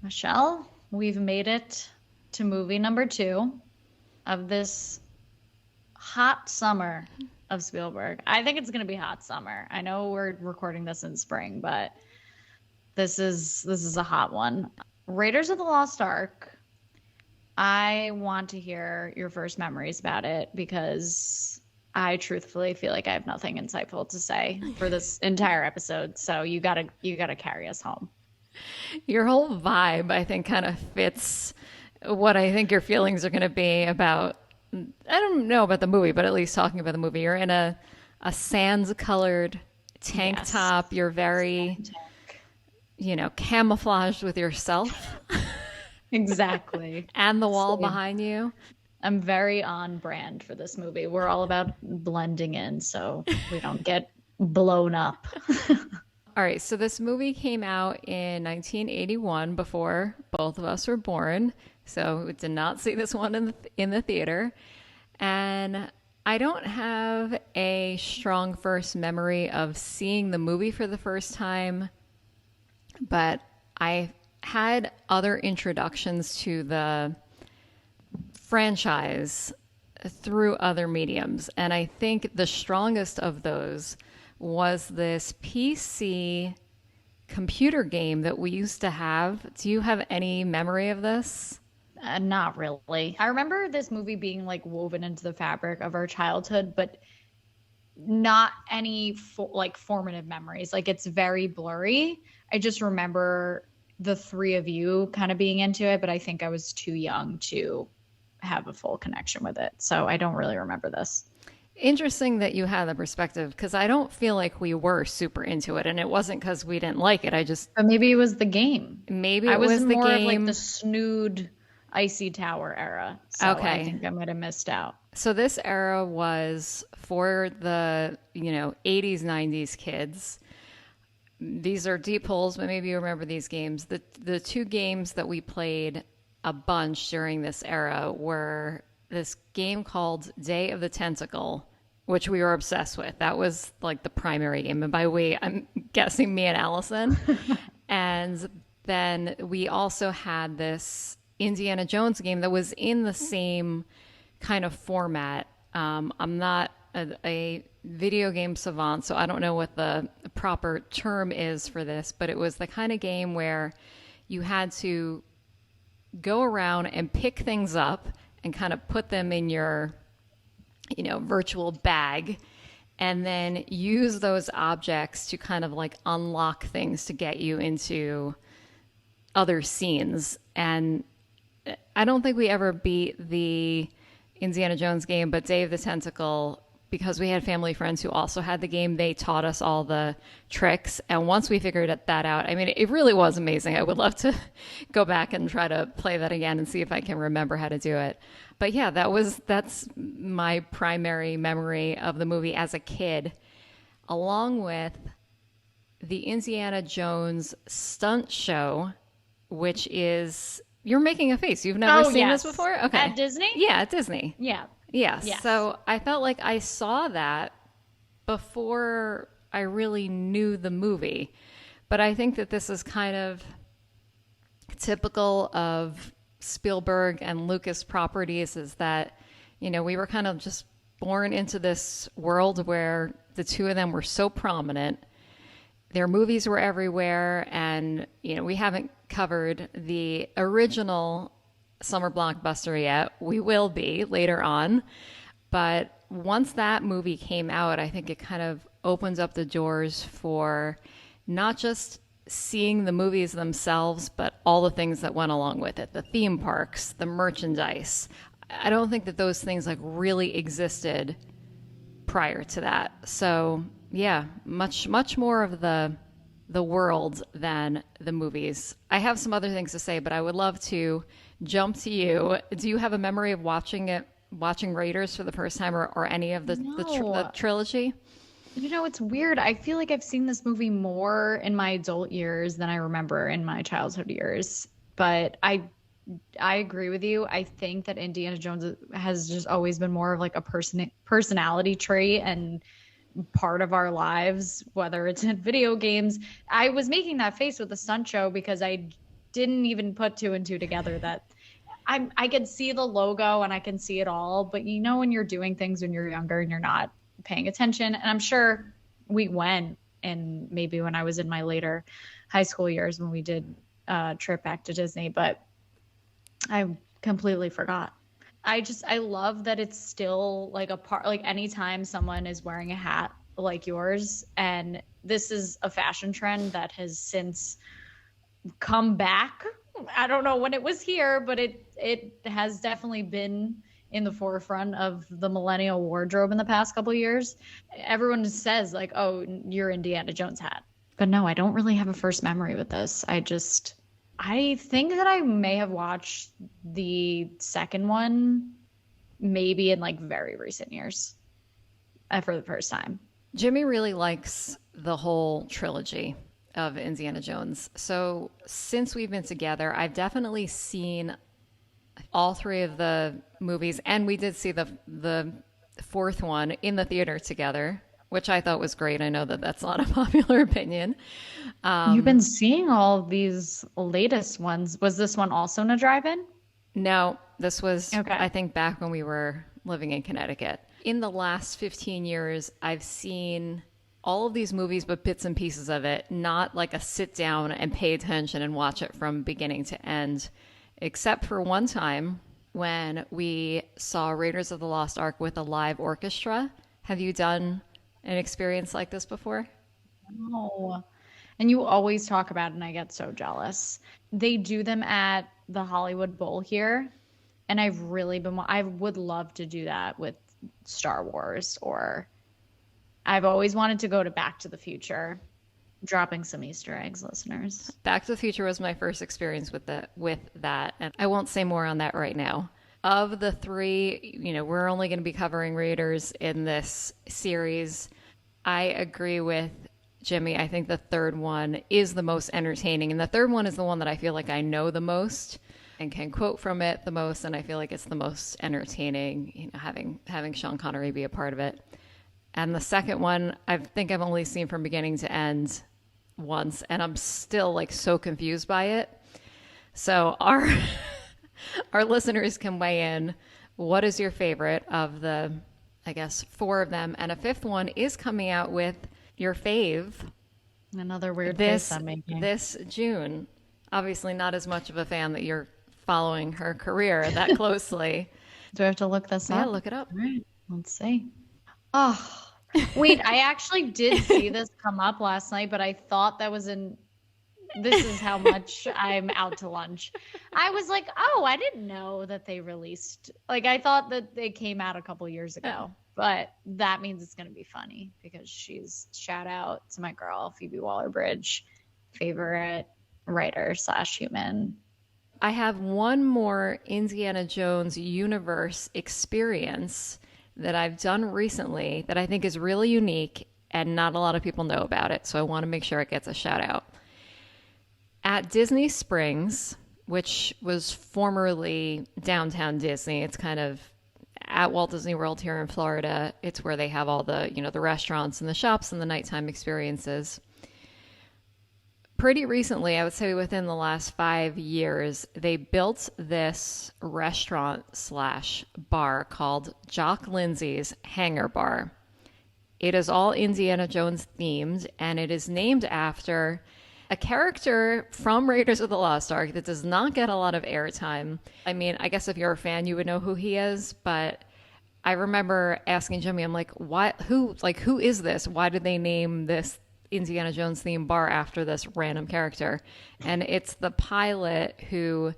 Michelle, we've made it to movie number two of this hot summer of Spielberg. I think it's going to be hot summer. I know we're recording this in spring, but this is a hot one. Raiders of the Lost Ark. I want to hear your first memories about it because I truthfully feel like I have nothing insightful to say for this entire episode. So you gotta carry us home. Your whole vibe, I think, kind of fits what I think your feelings are going to be about. I don't know about the movie, but at least talking about the movie, you're in a sands colored tank Yes. top. You're very, camouflaged with yourself Exactly. and the wall Same. behind you. I'm very on brand for this movie. We're all about blending in so we don't get blown up. All right, so this movie came out in 1981 before both of us were born. So we did not see this one in the theater. And I don't have a strong first memory of seeing the movie for the first time, but I had other introductions to the franchise through other mediums. And I think the strongest of those was this PC computer game that we used to have. Do you have any memory of this? Not really. I remember this movie being like woven into the fabric of our childhood, but not any like formative memories. Like it's very blurry. I just remember the three of you kind of being into it, but I think I was too young to have a full connection with it. So I don't really remember this. Interesting that you had the perspective because I don't feel like we were super into it, and it wasn't because we didn't like it. I just But maybe it was the game. maybe I it was was the more of like the game. snood icy tower era. So I Okay, think I might have missed out. so this era was for the 80s 90s kids. These are deep holes, but maybe you remember these games. The two games that we played a bunch during this era were this game called Day of the Tentacle, which we were obsessed with. That was like the primary game. And by we, I'm guessing me and Allison. And then we also had this Indiana Jones game that was in the same kind of format. I'm not a video game savant, so I don't know what the proper term is for this, but it was the kind of game where you had to go around and pick things up and kind of put them in your, virtual bag and then use those objects to kind of like unlock things to get you into other scenes. And I don't think we ever beat the Indiana Jones game, but Day of the Tentacle, because we had family friends who also had the game, they taught us all the tricks. And once we figured that out, I mean, it really was amazing. I would love to go back and try to play that again and see if I can remember how to do it. But yeah, that's my primary memory of the movie as a kid, along with the Indiana Jones stunt show, which is you're making a face. You've never Oh, seen this yes. before? Okay. At Disney? Yeah, at Disney. Yeah. Yes. Yes. So I felt like I saw that before I really knew the movie. But I think that this is kind of typical of Spielberg and Lucas properties is that, we were kind of just born into this world where the two of them were so prominent. Their movies were everywhere. And, we haven't covered the original summer blockbuster yet. We will be later on. But once that movie came out, I think it kind of opens up the doors for not just seeing the movies themselves, but all the things that went along with it, the theme parks, the merchandise. I don't think that those things like really existed prior to that. So yeah, much more of the world than the movies. I have some other things to say, but I would love to jump to you. Do you have a memory of watching Raiders for the first time, or any of the No. trilogy? It's weird. I feel like I've seen this movie more in my adult years than I remember in my childhood years. But I agree with you. I think that Indiana Jones has just always been more of like a personality trait and part of our lives, whether it's in video games. I was making that face with the stunt show because I didn't even put two and two together that I could see the logo and I can see it all, but you know when you're doing things when you're younger and you're not paying attention, and I'm sure we went, and maybe when I was in my later high school years when we did a trip back to Disney, but I completely forgot. I love that it's still like a part, like anytime someone is wearing a hat like yours, and this is a fashion trend that has since come back. I don't know when it was here, but it has definitely been in the forefront of the millennial wardrobe in the past couple of years. Everyone says like, "Oh, your Indiana Jones hat." But no, I don't really have a first memory with this. I think that I may have watched the second one maybe in like very recent years for the first time. Jimmy really likes the whole trilogy of Indiana Jones. So since we've been together, I've definitely seen all three of the movies, and we did see the fourth one in the theater together, which I thought was great. I know that that's not a popular opinion. You've been seeing all these latest ones. Was this one also in a drive-in? No, this was, Okay. I think, back when we were living in Connecticut. In the last 15 years, I've seen all of these movies, but bits and pieces of it, not like a sit down and pay attention and watch it from beginning to end, except for one time when we saw Raiders of the Lost Ark with a live orchestra. Have you done an experience like this before? Oh, and you always talk about it, and I get so jealous. They do them at the Hollywood Bowl here, and I would love to do that with Star Wars, or I've always wanted to go to Back to the Future, dropping some Easter eggs, listeners. Back to the Future was my first experience with that, and I won't say more on that right now. Of the three, we're only going to be covering Raiders in this series. I agree with Jimmy. I think the third one is the most entertaining, and the third one is the one that I feel like I know the most and can quote from it the most, and I feel like it's the most entertaining, having Sean Connery be a part of it. And the second one, I think I've only seen from beginning to end once, and I'm still like so confused by it. So our listeners can weigh in. What is your favorite of the, I guess, four of them? And a fifth one is coming out with your fave Another weird face this I'm making. this June. Obviously, not as much of a fan that you're following her career that closely. Do I have to look this Yeah, up? look it up. All right, let's see. Oh, wait, I actually did see this come up last night, but I thought that was in. This is how much I'm out to lunch. I was like, oh, I didn't know that they released. Like, I thought that they came out a couple years ago, but that means it's going to be funny because shout out to my girl, Phoebe Waller-Bridge, favorite writer / human. I have one more Indiana Jones universe experience that I've done recently that I think is really unique and not a lot of people know about it. So I want to make sure it gets a shout out. At Disney Springs, which was formerly downtown Disney, it's kind of at Walt Disney World here in Florida. It's where they have all the, the restaurants and the shops and the nighttime experiences. Pretty recently, I would say within the last 5 years, they built this restaurant / bar called Jock Lindsay's Hangar Bar. It is all Indiana Jones themed, and it is named after a character from Raiders of the Lost Ark that does not get a lot of airtime. I mean, I guess if you're a fan, you would know who he is, but I remember asking Jimmy, I'm like, who is this? Why did they name this Indiana Jones themed bar after this random character? And it's the pilot who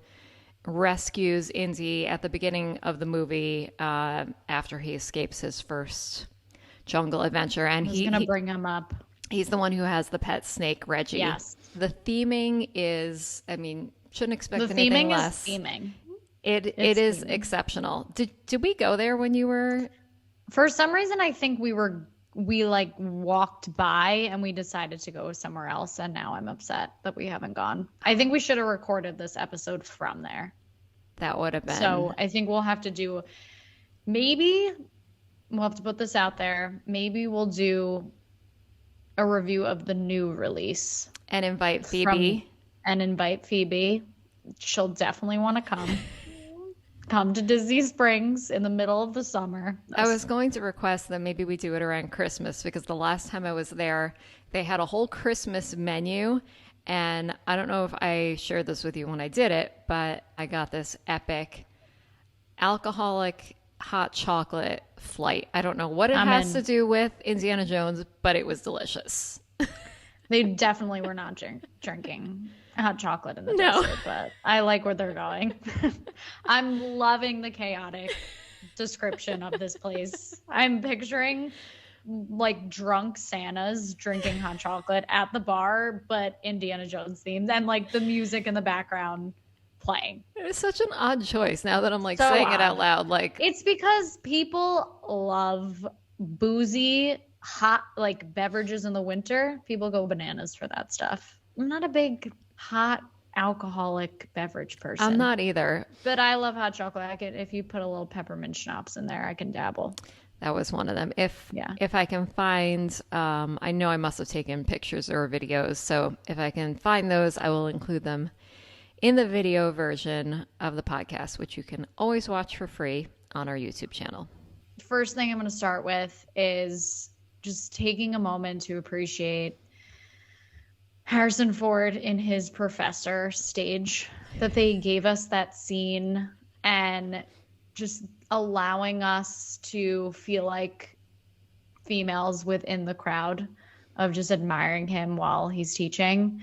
rescues Indy at the beginning of the movie after he escapes his first jungle adventure. And I was going to bring him up. He's the one who has the pet snake, Reggie. Yes. The theming is, shouldn't expect The anything theming less. is theming. It It's is theming. exceptional. Did we go there when you were? For some reason, I think we like walked by and we decided to go somewhere else, and now I'm upset that we haven't gone. I think we should have recorded this episode from there. That would have been. So I think we'll have to do, maybe we'll have to put this out there. Maybe we'll do a review of the new release. And invite Phoebe. and invite Phoebe. She'll definitely want to come to Disney Springs in the middle of the summer. I was going to request that maybe we do it around Christmas because the last time I was there, they had a whole Christmas menu. And I don't know if I shared this with you when I did it, but I got this epic alcoholic hot chocolate flight. I don't know what it has to do with Indiana Jones, but it was delicious. They definitely were not drinking hot chocolate in the desert, but I like where they're going. I'm loving the chaotic description of this place. I'm picturing like drunk Santas drinking hot chocolate at the bar, but Indiana Jones themed, and like the music in the background playing. It's such an odd choice now that I'm like saying it out loud. Like, it's because people love boozy hot like beverages in the winter. People go bananas for that stuff. I'm not a big hot alcoholic beverage person. I'm not either. But I love hot chocolate. If you put a little peppermint schnapps in there, I can dabble. That was one of them. If I can find, I know I must have taken pictures or videos. So if I can find those, I will include them in the video version of the podcast, which you can always watch for free on our YouTube channel. First thing I'm going to start with is just taking a moment to appreciate Harrison Ford in his professor stage, that they gave us that scene and just allowing us to feel like females within the crowd of just admiring him while he's teaching.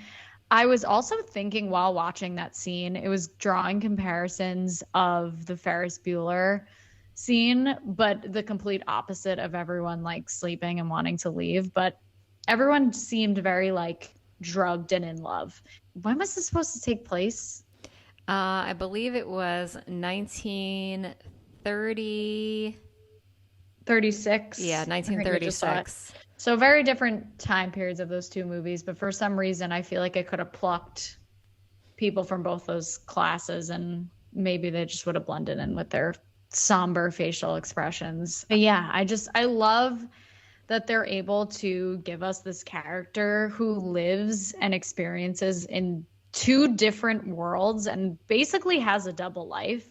I was also thinking while watching that scene, it was drawing comparisons of the Ferris Bueller scene, but the complete opposite of everyone like sleeping and wanting to leave. But everyone seemed very like drugged and in love. When was this supposed to take place? I believe it was 1930. 36. Yeah, 1936. So very different time periods of those two movies, but for some reason I feel like I could have plucked people from both those classes and maybe they just would have blended in with their somber facial expressions. But yeah, I love that they're able to give us this character who lives and experiences in two different worlds and basically has a double life.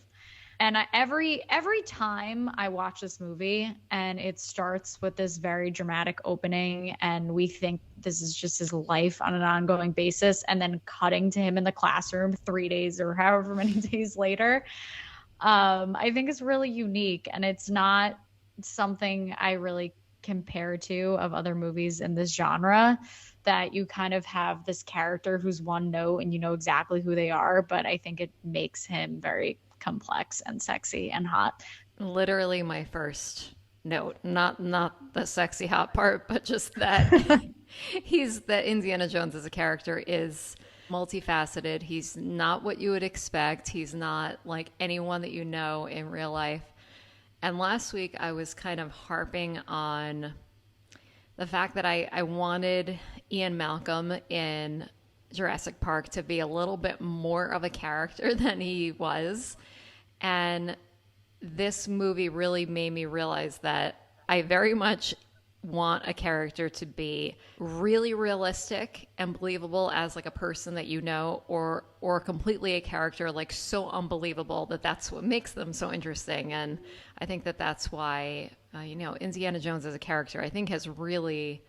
And every time I watch this movie and it starts with this very dramatic opening and we think this is just his life on an ongoing basis, and then cutting to him in the classroom 3 days or however many days later, I think it's really unique, and it's not something I really compare to of other movies in this genre, that you kind of have this character who's one note and you know exactly who they are, but I think it makes him very complex and sexy and hot. Literally my first note, not the sexy hot part, but just that that Indiana Jones as a character is multifaceted. He's not what you would expect. He's not like anyone that you know in real life. And last week I was kind of harping on the fact that I wanted Ian Malcolm in Jurassic Park to be a little bit more of a character than he was. And this movie really made me realize that I very much want a character to be really realistic and believable as like a person that you know, or completely a character like so unbelievable that that's what makes them so interesting. And I think that that's why Indiana Jones as a character I think has really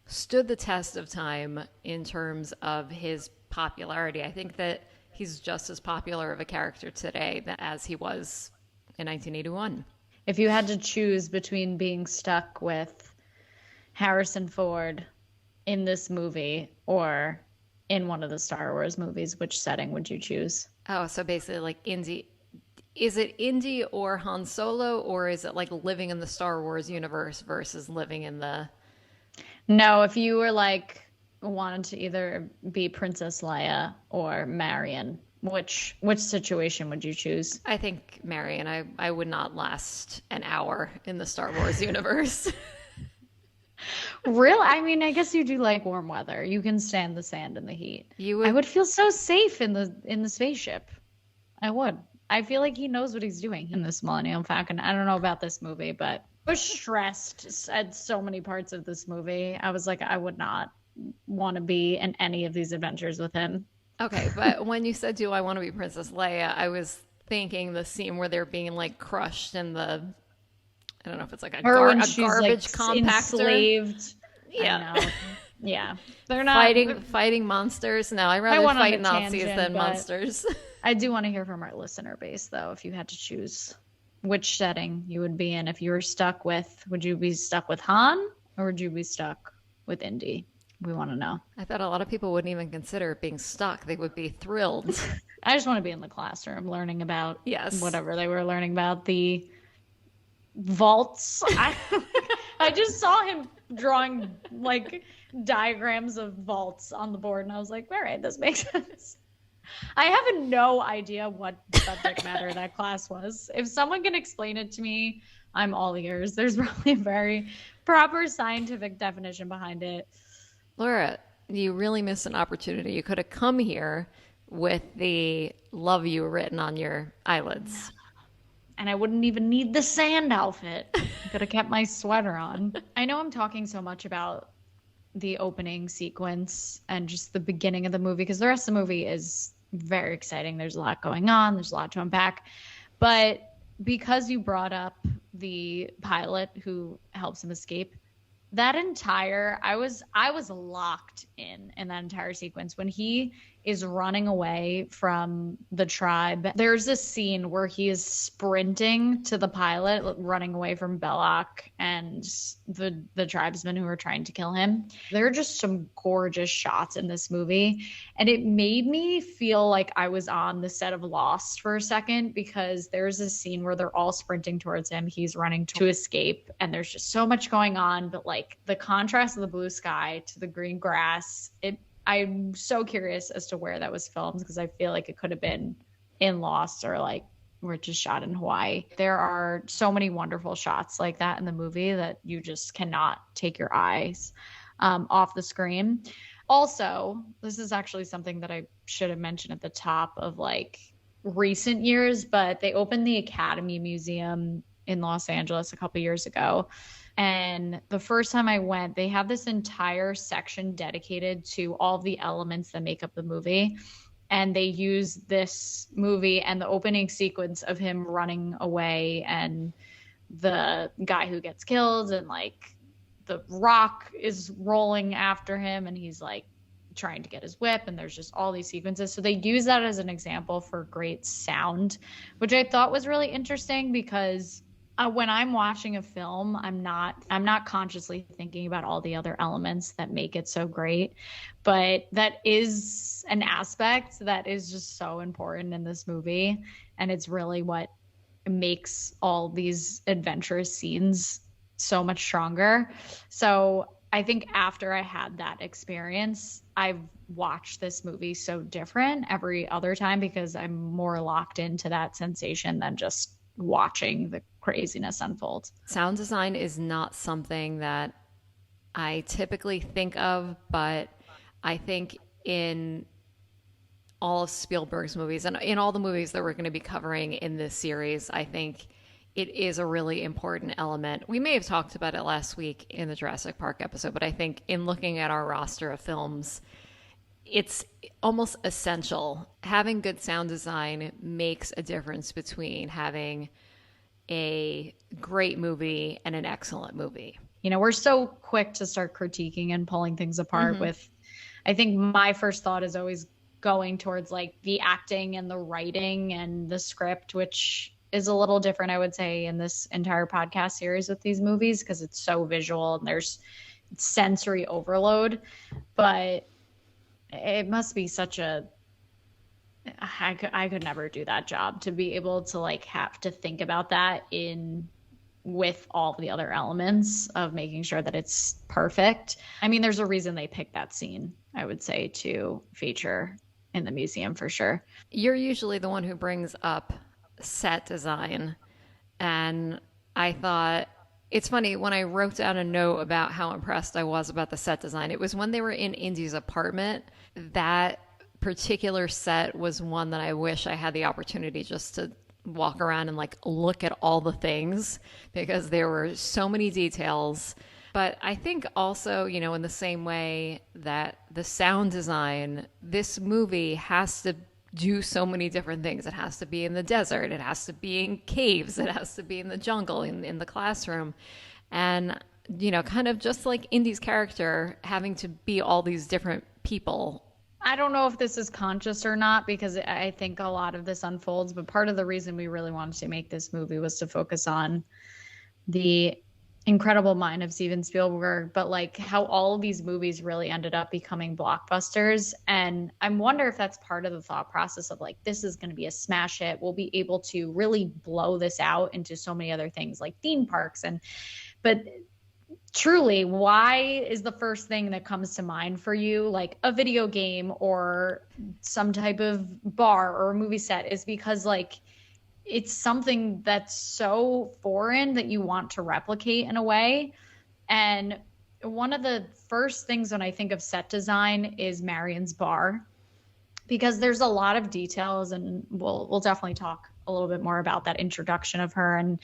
stood the test of time in terms of his popularity. I think that he's just as popular of a character today as he was in 1981. If you had to choose between being stuck with Harrison Ford in this movie or in one of the Star Wars movies, which setting would you choose? Oh, so basically like Indy. Is it Indy or Han Solo, or is it like living in the Star Wars universe versus living in the... No, if you were like wanted to either be Princess Leia or Marion, which situation would you choose? I think Marion. I would not last an hour in the Star Wars universe. Real? I mean, I guess you do like warm weather. You can stand the sand and the heat. I would feel so safe in the spaceship. I would. I feel like he knows what he's doing in this Millennium Falcon. I don't know about this movie, but I was stressed at so many parts of this movie. I was like, I would not want to be in any of these adventures with him. Okay, but when you said, "Do I want to be Princess Leia?" I was thinking the scene where they're being like crushed in the, I don't know if it's like Or when a she's like garbage compactor. enslaved. I Yeah. know. Yeah. They're not. Fighting monsters. No, I'd I rather went on a fight Nazis tangent, than but monsters. I do want to hear from our listener base, though, if you had to choose which setting you would be in. If you were stuck with, would you be stuck with Han or would you be stuck with Indy? We want to know. I thought a lot of people wouldn't even consider being stuck. They would be thrilled. I just want to be in the classroom learning about Yes. whatever they were learning about, the vaults. I just saw him drawing like diagrams of vaults on the board, and I was like, all right, this makes sense. I have no idea what subject matter that class was. If someone can explain it to me, I'm all ears. There's probably a very proper scientific definition behind it. Laura, you really missed an opportunity. You could have come here with the "love you" written on your eyelids. And I wouldn't even need the sand outfit. I could have kept my sweater on. I know I'm talking so much about the opening sequence and just the beginning of the movie because the rest of the movie is very exciting. There's a lot going on, there's a lot to unpack. But because you brought up the pilot who helps him escape, that entire I was locked in that entire sequence when he is running away from the tribe. There's this scene where he is sprinting to the pilot, running away from Belloc and the tribesmen who are trying to kill him. There are just some gorgeous shots in this movie, and it made me feel like I was on the set of Lost for a second because there's a scene where they're all sprinting towards him. He's running to escape, and there's just so much going on, but like the contrast of the blue sky to the green grass, I'm so curious as to where that was filmed because I feel like it could have been in Lost or like where it's just shot in Hawaii. There are so many wonderful shots like that in the movie that you just cannot take your eyes off the screen. Also, this is actually something that I should have mentioned at the top of like recent years, but they opened the Academy Museum in Los Angeles a couple years ago. And the first time I went, they have this entire section dedicated to all the elements that make up the movie. And they use this movie and the opening sequence of him running away and the guy who gets killed and like the rock is rolling after him and he's like trying to get his whip and there's just all these sequences. So they use that as an example for great sound, which I thought was really interesting because when I'm watching a film, I'm not consciously thinking about all the other elements that make it so great, but that is an aspect that is just so important in this movie, and it's really what makes all these adventurous scenes so much stronger. So I think after I had that experience, I've watched this movie so different every other time because I'm more locked into that sensation than just watching the craziness unfold. Sound design is not something that I typically think of, but I think in all of Spielberg's movies and in all the movies that we're going to be covering in this series, I think it is a really important element. We may have talked about it last week in the Jurassic Park episode, but I think in looking at our roster of films, it's almost essential. Having good sound design makes a difference between having a great movie and an excellent movie. You know, we're so quick to start critiquing and pulling things apart with, I think my first thought is always going towards like the acting and the writing and the script, which is a little different, I would say, in this entire podcast series with these movies because it's so visual and there's sensory overload. But it must be such a I could never do that job to be able to like have to think about that in with all the other elements of making sure that it's perfect. I mean, there's a reason they picked that scene, I would say, to feature in the museum for sure. You're usually the one who brings up set design, and I thought it's funny when I wrote down a note about how impressed I was about the set design. It was when they were in Indy's apartment. That particular set was one that I wish I had the opportunity just to walk around and like look at all the things because there were so many details. But I think also, in the same way that the sound design, this movie has to do so many different things. It has to be in the desert, it has to be in caves, it has to be in the jungle, in the classroom. And, kind of just like Indy's character having to be all these different people. I don't know if this is conscious or not because I think a lot of this unfolds, but part of the reason we really wanted to make this movie was to focus on the incredible mind of Steven Spielberg, but like how all of these movies really ended up becoming blockbusters. And I wonder if that's part of the thought process of like, this is going to be a smash hit. We'll be able to really blow this out into so many other things like theme parks. But truly, why is the first thing that comes to mind for you like a video game or some type of bar or a movie set? Is because like it's something that's so foreign that you want to replicate in a way. And one of the first things when I think of set design is Marion's bar, because there's a lot of details, and we'll definitely talk a little bit more about that introduction of her.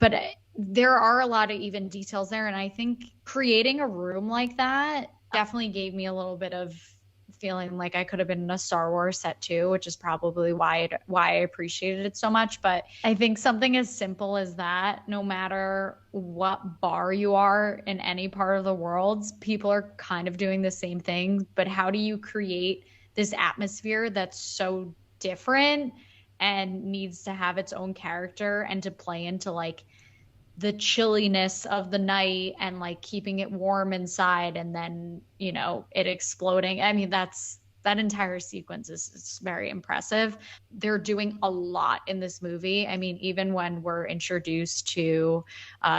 But there are a lot of even details there, and I think creating a room like that definitely gave me a little bit of feeling like I could have been in a Star Wars set too, which is probably why I appreciated it so much. But I think something as simple as that, no matter what bar you are in any part of the world, people are kind of doing the same thing. But how do you create this atmosphere that's so different and needs to have its own character and to play into like the chilliness of the night and like keeping it warm inside and then, it exploding. I mean, that entire sequence is very impressive. They're doing a lot in this movie. I mean, even when we're introduced to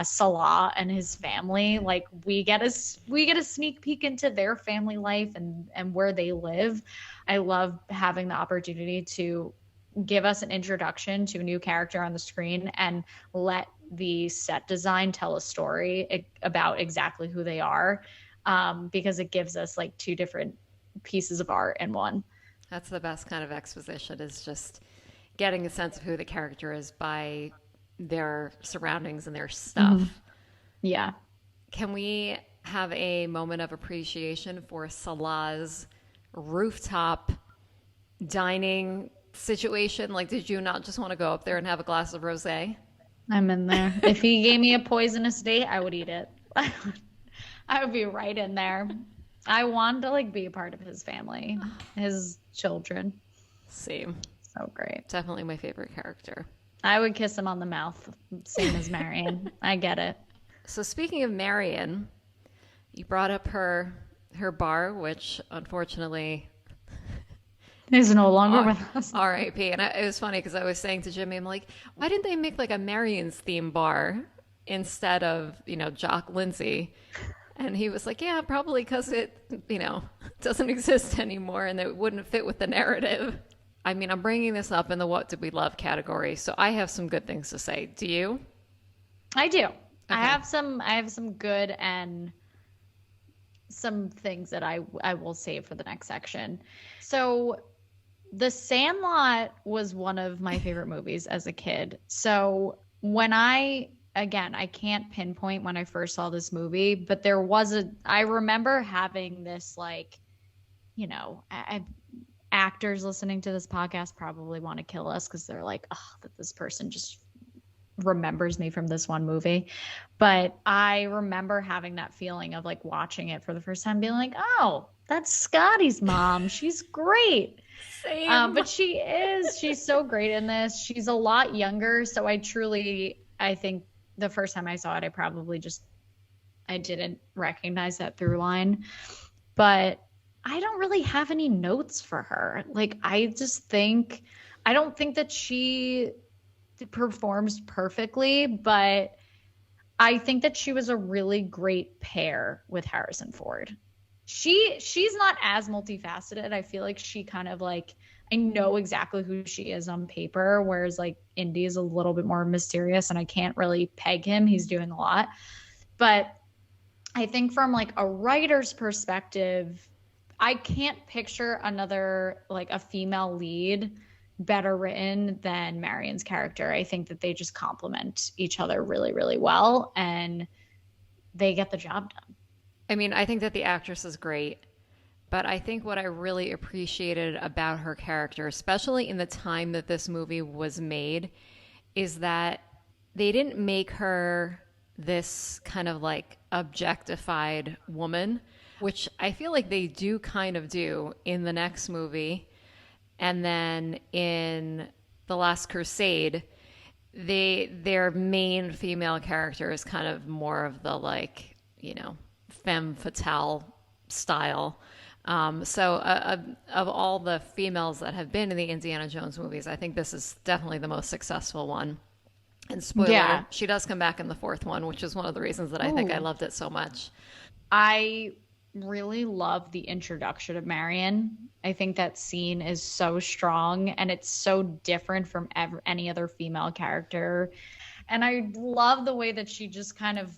Salah and his family, like we get a sneak peek into their family life and where they live. I love having the opportunity to give us an introduction to a new character on the screen and let the set design tell a story about exactly who they are, because it gives us like two different pieces of art in one. That's the best kind of exposition, is just getting a sense of who the character is by their surroundings and their stuff. Mm-hmm. Yeah. Can we have a moment of appreciation for Salah's rooftop dining situation? Like, did you not just want to go up there and have a glass of rosé? I'm in there. If he gave me a poisonous date, I would eat it. I would be right in there. I want to like be a part of his family, his children. Same. So great. Definitely my favorite character. I would kiss him on the mouth, same as Marion. I get it. So speaking of Marion, you brought up her bar, which unfortunately is no longer with us. R.I.P. And it was funny because I was saying to Jimmy, I'm like, why didn't they make like a Marion's theme bar instead of, Jock Lindsay? And he was like, yeah, probably because it, doesn't exist anymore and it wouldn't fit with the narrative. I mean, I'm bringing this up in the what did we love category, so I have some good things to say. Do you? I do. Okay. I have some good and some things that I will save for the next section. So The Sandlot was one of my favorite movies as a kid. So when I can't pinpoint when I first saw this movie, but I remember having this like, actors listening to this podcast probably want to kill us because they're like, oh, that this person just remembers me from this one movie. But I remember having that feeling of like watching it for the first time, being like, oh, that's Scotty's mom. She's great. Same. But she's so great in this. She's a lot younger. So I think the first time I saw it, I didn't recognize that through line. But I don't really have any notes for her. Like, I don't think that she performs perfectly, but I think that she was a really great pair with Harrison Ford. She's not as multifaceted. I feel like she kind of like, I know exactly who she is on paper, whereas like Indy is a little bit more mysterious and I can't really peg him. He's doing a lot. But I think from like a writer's perspective, I can't picture another like a female lead better written than Marion's character. I think that they just complement each other really, really well. And they get the job done. I mean, I think that the actress is great, but I think what I really appreciated about her character, especially in the time that this movie was made, is that they didn't make her this kind of like objectified woman, which I feel like they do kind of do in the next movie. And then in The Last Crusade, their main female character is kind of more of the like, femme fatale style. Of all the females that have been in the Indiana Jones movies, I think this is definitely the most successful one. And spoiler, Yeah. she does come back in the fourth one, which is one of the reasons that I think I Ooh. loved it so much. I really love the introduction of Marion. I think that scene is so strong and it's so different from any other female character. And I love the way that she just kind of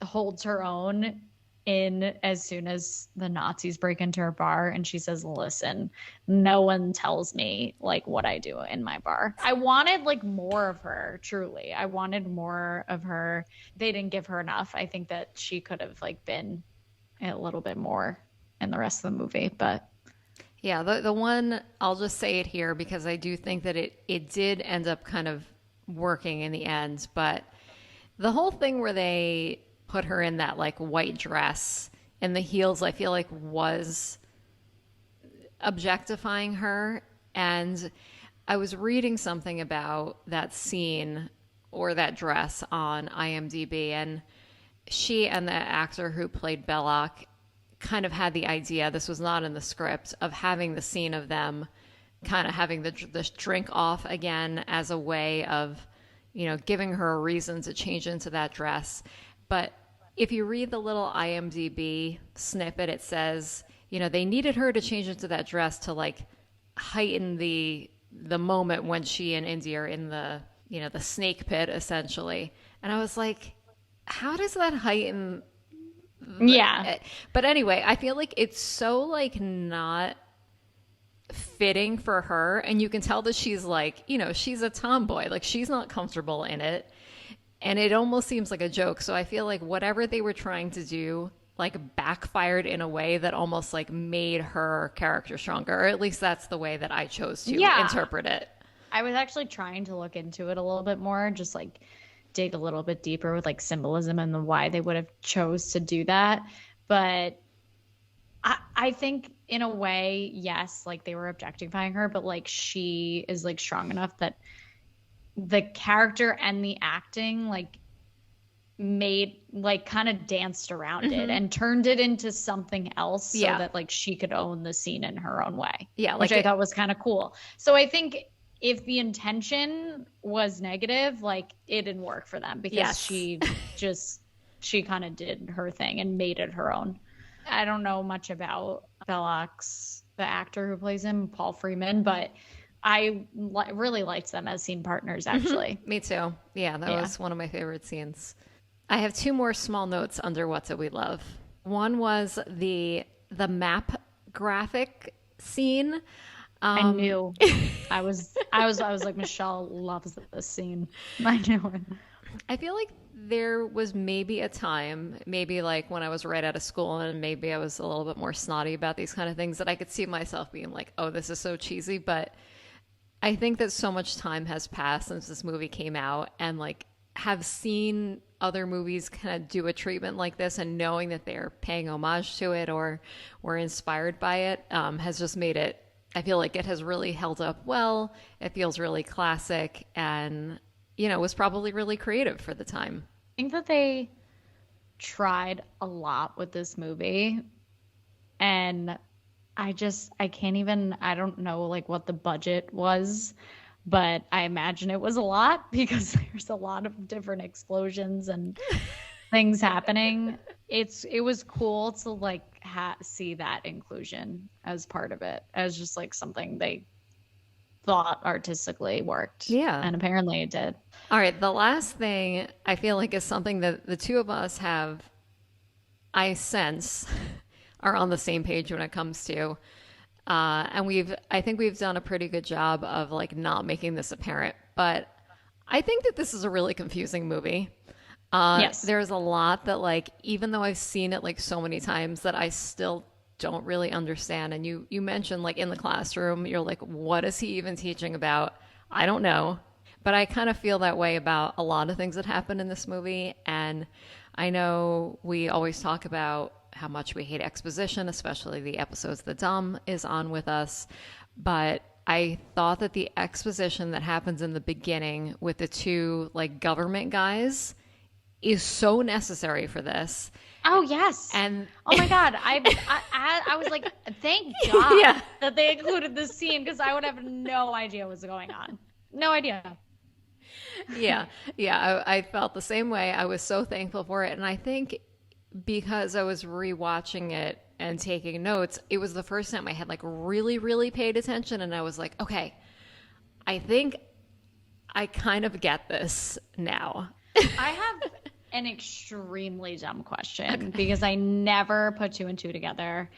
holds her own in as soon as the Nazis break into her bar and she says, "Listen, no one tells me like what I do in my bar." I wanted like more of her, truly. I wanted more of her. They didn't give her enough. I think that she could have like been a little bit more in the rest of the movie, but Yeah, the one, I'll just say it here because I do think that it did end up kind of working in the end, but the whole thing where they put her in that like white dress and the heels, I feel like was objectifying her. And I was reading something about that scene or that dress on IMDb, and she and the actor who played Belloc kind of had the idea, this was not in the script, of having the scene of them kind of having the drink off again as a way of, giving her a reason to change into that dress. But if you read the little IMDb snippet, it says, they needed her to change into that dress to like heighten the moment when she and Indy are in the snake pit essentially. And I was like, how does that heighten yeah. but anyway, I feel like it's so like not fitting for her, and you can tell that she's like, she's a tomboy, like she's not comfortable in it, and it almost seems like a joke. So I feel like whatever they were trying to do like backfired in a way that almost like made her character stronger, or at least that's the way that I chose to Yeah. interpret it. I was actually trying to look into it a little bit more, just like dig a little bit deeper with like symbolism and the why they would have chose to do that. But I think in a way, yes, like they were objectifying her, but like she is like strong enough that the character and the acting like made like kind of danced around it and turned it into something else so Yeah. that like she could own the scene in her own way. Yeah, Which like I thought was kind of cool. So I think if the intention was negative, like it didn't work for them because Yes. she kind of did her thing and made it her own. I don't know much about Belloc's, the actor who plays him, Paul Freeman, but I really liked them as scene partners, actually. Me too. Yeah, that Yeah. was one of my favorite scenes. I have two more small notes under What's It We Love. One was the map graphic scene. I knew. I was like, Michelle loves this scene. I knew it. I feel like there was maybe a time, maybe like when I was right out of school and maybe I was a little bit more snotty about these kind of things, that I could see myself being like, oh, this is so cheesy. But I think that so much time has passed since this movie came out, and like have seen other movies kind of do a treatment like this, and knowing that they're paying homage to it or were inspired by it has just made it, I feel like it has really held up well. It feels really classic and, was probably really creative for the time. I think that they tried a lot with this movie, and I can't even, I don't know like what the budget was, but I imagine it was a lot because there's a lot of different explosions and things happening. It was cool to like see that inclusion as part of it, as just like something they thought artistically worked. Yeah. And apparently it did. All right, the last thing I feel like is something that the two of us have, I sense, are on the same page when it comes to. And I think we've done a pretty good job of like not making this apparent, but I think that this is a really confusing movie. Yes. There's a lot that like, even though I've seen it like so many times, that I still don't really understand. And you mentioned like in the classroom, you're like, what is he even teaching about? I don't know. But I kind of feel that way about a lot of things that happen in this movie. And I know we always talk about how much we hate exposition, especially the episodes that Dom is on with us. But I thought that the exposition that happens in the beginning with the two like government guys is so necessary for this. Oh yes. And Oh my God. I was like, thank God yeah. that they included this scene because I would have no idea what's going on. No idea. Yeah. Yeah. I felt the same way. I was so thankful for it. And I think because I was rewatching it and taking notes, it was the first time I had like really, really paid attention. And I was like, okay, I think I kind of get this now. I have an extremely dumb question because I never put two and two together.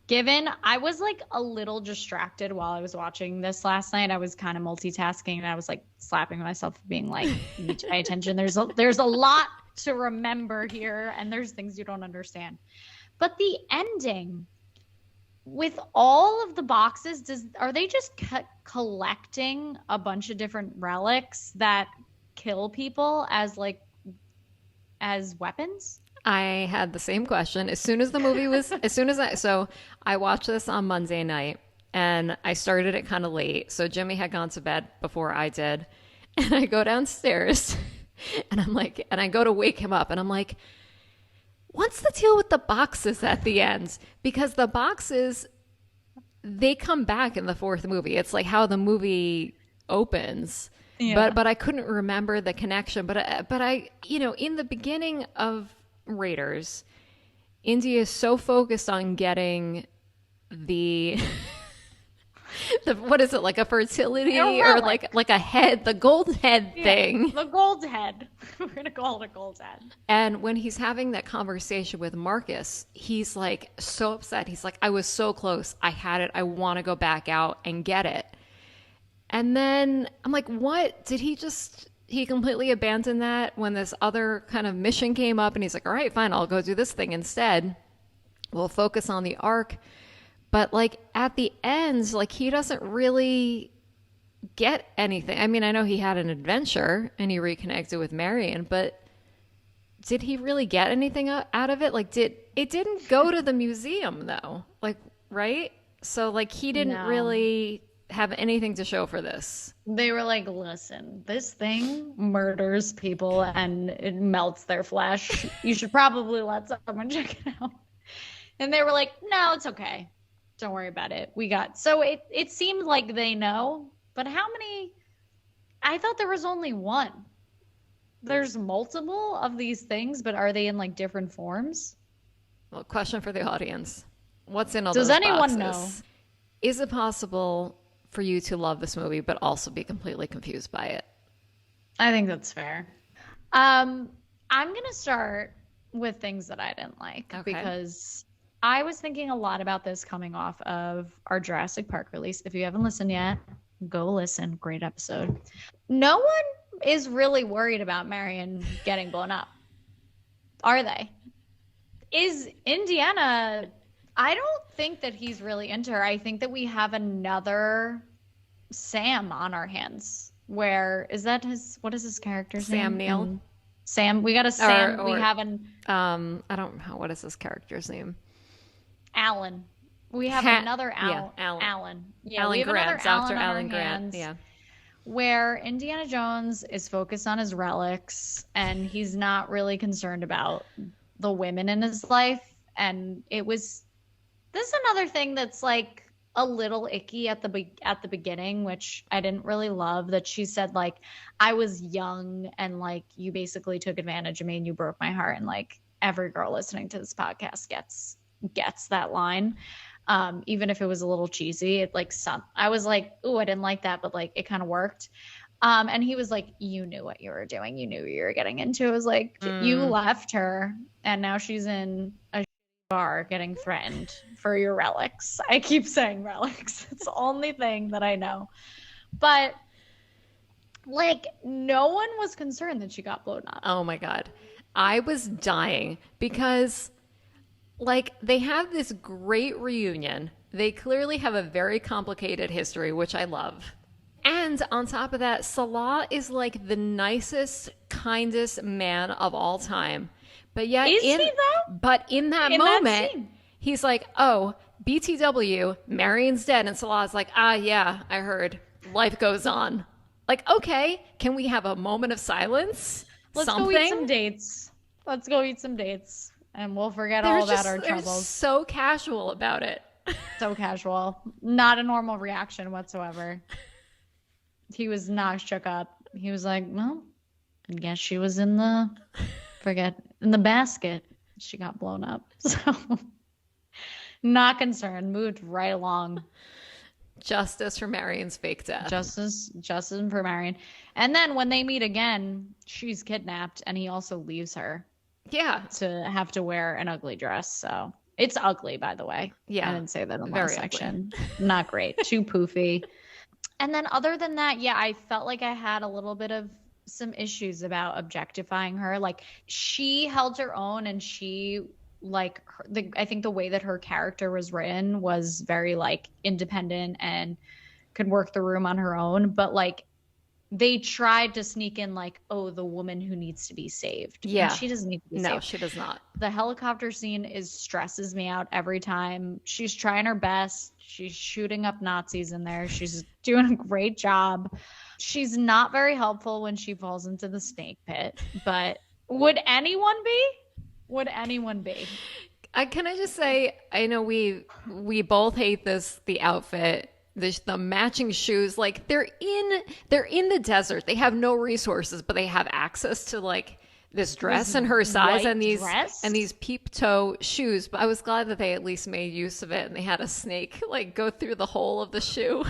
Given I was like a little distracted while I was watching this last night, I was kind of multitasking and I was like slapping myself for being like, you need to pay attention. There's a lot to remember here and there's things you don't understand. But the ending with all of the boxes, are they just collecting a bunch of different relics that kill people as weapons? I had the same question as soon as the movie was, so I watched this on Monday night and I started it kind of late. So Jimmy had gone to bed before I did. And I go downstairs and I'm like, and I go to wake him up and I'm like, what's the deal with the boxes at the end? Because the boxes, they come back in the fourth movie. It's like how the movie opens. Yeah. But I couldn't remember the connection. But I, in the beginning of Raiders, Indy is so focused on getting the what is it, like a fertility or like a head, the gold head thing. The gold head. We're gonna call it a gold head. And when he's having that conversation with Marcus, he's like so upset. He's like, I was so close. I had it. I want to go back out and get it. And then I'm like, what? Did he completely abandoned that when this other kind of mission came up and he's like, all right, fine, I'll go do this thing instead. We'll focus on the arc. But like at the end, like he doesn't really get anything. I mean, I know he had an adventure and he reconnected with Marion, but did he really get anything out of it? Like it didn't go to the museum though. Like, right? So like he didn't really have anything to show for this. They were like, listen, this thing murders people and it melts their flesh. You should probably let someone check it out. And they were like, no, it's okay. Don't worry about it. So it seemed like they know, but how many? I thought there was only one. There's multiple of these things, but are they in like different forms? Well, question for the audience. What's in all Does those anyone boxes? know? Is it possible for you to love this movie but also be completely confused by it? I think that's fair. I'm gonna start with things that I didn't like because I was thinking a lot about this coming off of our Jurassic Park release. If you haven't listened yet, go listen. Great episode. No one is really worried about Marion getting blown up, are they? Is Indiana? I don't think that he's really into her. I think that we have another Sam on our hands. What is his character's name? Sam Neill. Sam. We got a Sam. We have I don't know. What is his character's name? Alan. We have another Alan. Alan. Yeah, Alan we have Grant. another Dr. Alan Alan Grant. Yeah. Where Indiana Jones is focused on his relics and he's not really concerned about the women in his life. And this is another thing that's like a little icky at the beginning, which I didn't really love, that she said like, I was young and like you basically took advantage of me and you broke my heart. And like every girl listening to this podcast gets that line. Even if it was a little cheesy, I was like, ooh, I didn't like that, but like it kind of worked. And he was like, you knew what you were doing. You knew what you were getting into. It was like, you left her and now she's in a bar getting threatened for your relics. I keep saying relics. It's the only thing that I know. But like no one was concerned that she got blown up. Oh my God. I was dying because, like, they have this great reunion. They clearly have a very complicated history, which I love. And on top of that, Salah is like the nicest, kindest man of all time. But yet Is he though? in that In that moment, scene? he's like, "Oh, BTW, Marion's dead." And Salah's like, "Ah, yeah, I heard. Life goes on." Like, okay, can we have a moment of silence? Let's go eat some dates. Let's go eat some dates, and we'll forget all about our They're troubles. so casual about it. So casual. Not a normal reaction whatsoever. He was not shook up. He was like, well, I guess she was in the basket. She got blown up. So not concerned. Moved right along. Justice for Marion's fake death. Justice for Marion. And then when they meet again, she's kidnapped and he also leaves her. Yeah. To have to wear an ugly dress. So it's ugly, by the way. Yeah. I didn't say that in the Very last section. Not great. Too poofy. And then other than that, yeah, I felt like I had a little bit of some issues about objectifying her. Like she held her own and she like I think the way that her character was written was very like independent and could work the room on her own. But like they tried to sneak in like, oh, the woman who needs to be saved. Yeah. And she doesn't need to be saved. No, she does not. The helicopter scene stresses me out every time. She's trying her best. She's shooting up Nazis in there. She's doing a great job. She's not very helpful when she falls into the snake pit. But would anyone be? Would anyone be? Can I just say, I know we both hate the outfit. The matching shoes, like they're in the desert. They have no resources, but they have access to like this dress and her size and these peep toe shoes. But I was glad that they at least made use of it and they had a snake like go through the hole of the shoe.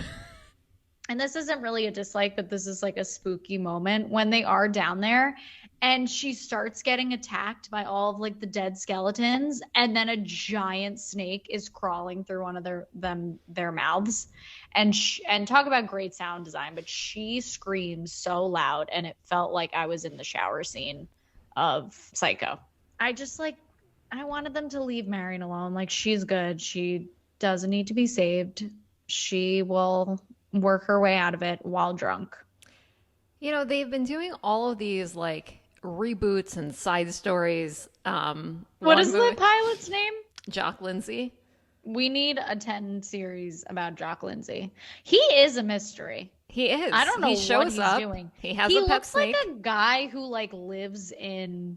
And this isn't really a dislike, but this is like a spooky moment when they are down there and she starts getting attacked by all of like the dead skeletons. And then a giant snake is crawling through one of their mouths and talk about great sound design, but she screams so loud and it felt like I was in the shower scene of Psycho. I wanted them to leave Marion alone. Like she's good. She doesn't need to be saved. She will work her way out of it while drunk. You know, they've been doing all of these like reboots and side stories. What is the pilot's name? Jock Lindsay. We need a 10 series about Jock Lindsay. He is a mystery. He is. I don't know what he's doing. He has a pet snake. He looks like a guy who like lives in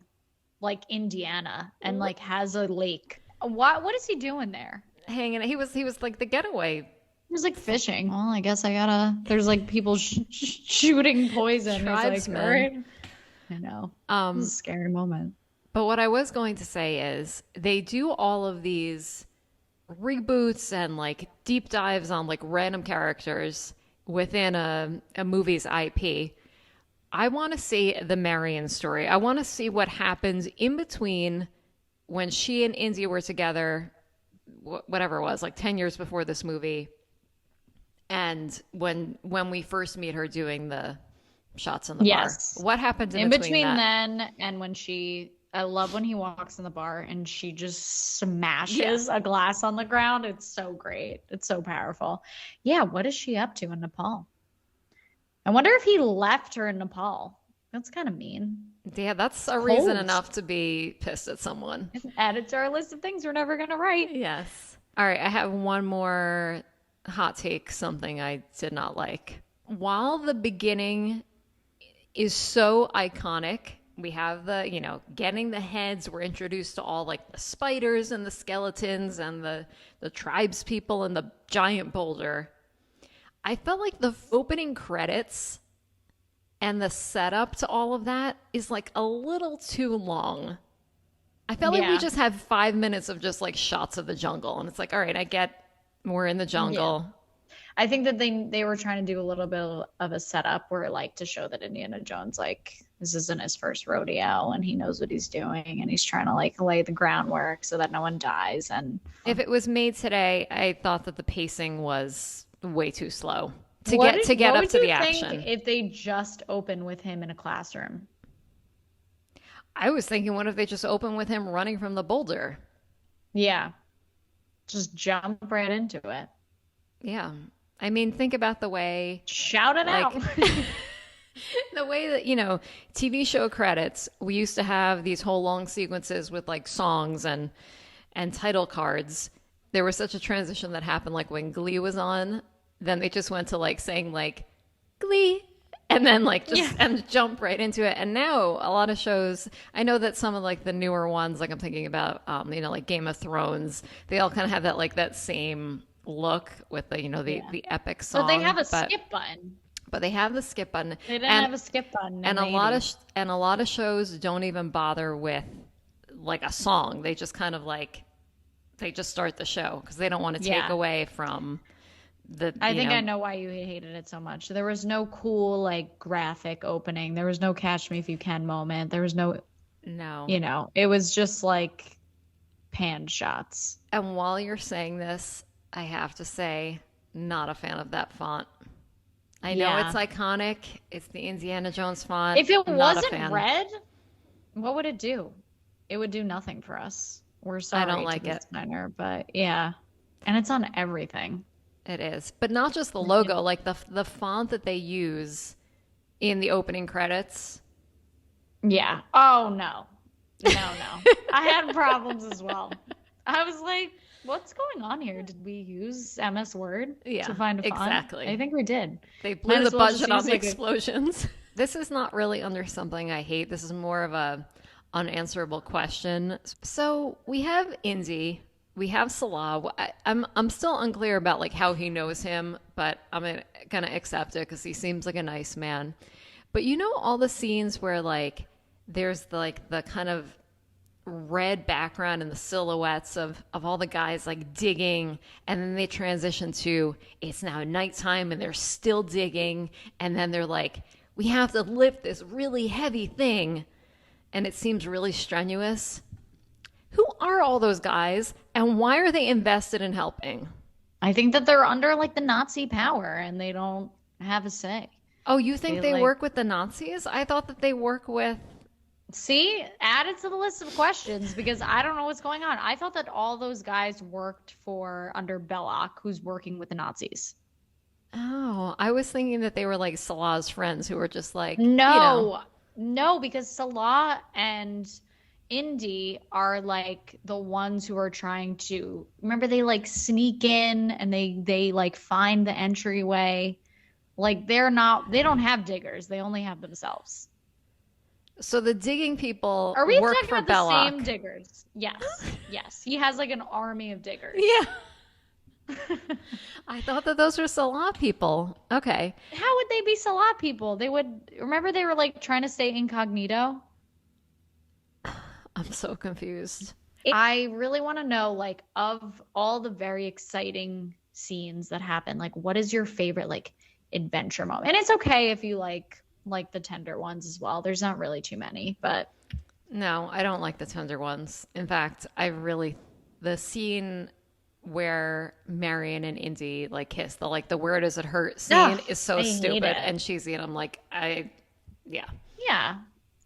like Indiana and like has a lake. What is he doing there? Hanging. He was like the getaway. He was like fishing. Well, I guess there's like people shooting poison. Tribesmen. Like, right? I know. It's a scary moment. But what I was going to say is they do all of these reboots and like deep dives on like random characters within a movie's IP. I want to see the Marion story. I want to see what happens in between when she and Indy were together, whatever it was, like 10 years before this movie. And when we first meet her doing the shots in the bar. What happens in between that? Then and when I love when he walks in the bar and she just smashes a glass on the ground. It's so great. It's so powerful. Yeah, what is she up to in Nepal? I wonder if he left her in Nepal. That's kind of mean. Yeah, that's a reason enough to be pissed at someone. Add it to our list of things we're never going to write. Yes. All right, I have one more hot take, something I did not like. While the beginning is so iconic, we have getting the heads. We're introduced to all like the spiders and the skeletons and the tribes people and the giant boulder. I felt like the opening credits and the setup to all of that is like a little too long. I felt like we just had 5 minutes of just like shots of the jungle. And it's like, all right, I get we're in the jungle. Yeah. I think that they were trying to do a little bit of a setup where like to show that Indiana Jones, like this isn't his first rodeo and he knows what he's doing and he's trying to like lay the groundwork so that no one dies. And if it was made today, I thought that the pacing was way too slow to get up to the action. If they just open with him in a classroom, I was thinking, what if they just open with him running from the boulder? Yeah. Just jump right into it. Yeah. I mean, think about the way, Shout it out. like, the way that, TV show credits, we used to have these whole long sequences with like songs and title cards. There was such a transition that happened like when Glee was on, then they just went to like saying like Glee and then like just Yeah. and jump right into it. And now a lot of shows, I know that some of like the newer ones, like I'm thinking about like Game of Thrones, they all kind of have that like that same look with the Yeah. the epic song. But they have a skip button. But they have the skip button. They didn't And have a skip button in and the a lot of 80s. and a lot of shows don't even bother with like a song. They just kind of like they just start the show because they don't want to take Yeah. away from the I think I know why you hated it so much. There was no cool, like, graphic opening. There was no Catch Me If You Can moment. There was no, no. it was just like pan shots. And while you're saying this, I have to say, not a fan of that font. I know Yeah. it's iconic. It's the Indiana Jones font. If it Not a wasn't fan. red, what would it do? It would do nothing for us. We're sorry I don't to like the it. designer, but yeah. And it's on everything. It is, but not just the logo, like the font that they use in the opening credits. Yeah. Oh, no. No. I had problems as well. I was like, what's going on here? Did we use MS Word Yeah, to find a font? exactly. I think we did. They blew Might the as well just budget on use, the like, explosions. This is not really under something I hate. This is more of a unanswerable question. So we have Indy, we have Salah. I'm still unclear about like how he knows him, but I'm gonna accept it because he seems like a nice man. But all the scenes where like there's the kind of red background and the silhouettes of all the guys like digging, and then they transition to it's now nighttime and they're still digging, and then they're like, we have to lift this really heavy thing, and it seems really strenuous. Who are all those guys and why are they invested in helping? I think that they're under like the Nazi power and they don't have a say. Oh, you think they like, work with the Nazis? I thought that they work with. see, add it to the list of questions because I don't know what's going on. I thought that all those guys worked for under Belloc, who's working with the Nazis. Oh, I was thinking that they were like Salah's friends who were just like, No, because Salah and Indy are like the ones who are trying to remember they like sneak in and they like find the entryway. Like they don't have diggers. They only have themselves. So the digging people Are we work talking for about Belloc. the same diggers? Yes. Yes. He has like an army of diggers. Yeah. I thought that those were Salah people. Okay. How would they be Salah people? They would remember they were like trying to stay incognito. I'm so confused. I really want to know, like, of all the very exciting scenes that happen, like, what is your favorite, like, adventure moment? And it's okay if you like the tender ones as well. There's not really too many, but No, I don't like the tender ones. In fact, the scene where Marion and Indy like kiss, the where does it hurt scene Ugh, is so I hate stupid it. and cheesy, and I'm like, yeah. yeah.